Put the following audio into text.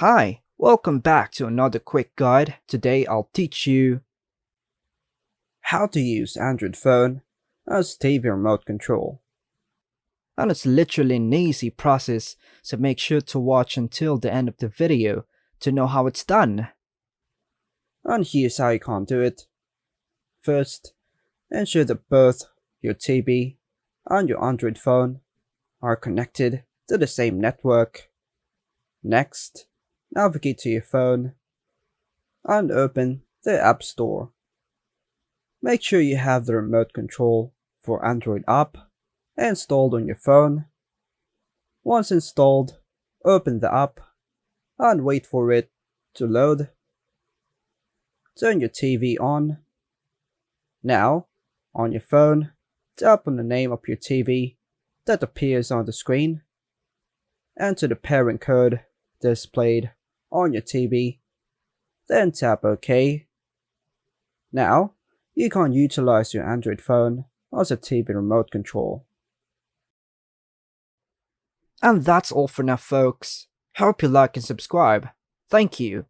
Hi, welcome back to another quick guide. Today I'll teach you how to use Android phone as TV remote control. And it's literally an easy process, so make sure to watch until the end of the video to know how it's done. And here's how you can do it. First, ensure that both your TV and your Android phone are connected to the same network. Next, navigate to your phone and open the App Store. Make sure you have the remote control for Android app installed on your phone. Once installed, open the app and wait for it to load. Turn your TV on. Now, on your phone, tap on the name of your TV that appears on the screen. Enter the pairing code displayed on your TV, then tap OK. Now, you can utilize your Android phone as a TV remote control. And that's all for now, folks. Hope you like and subscribe. Thank you.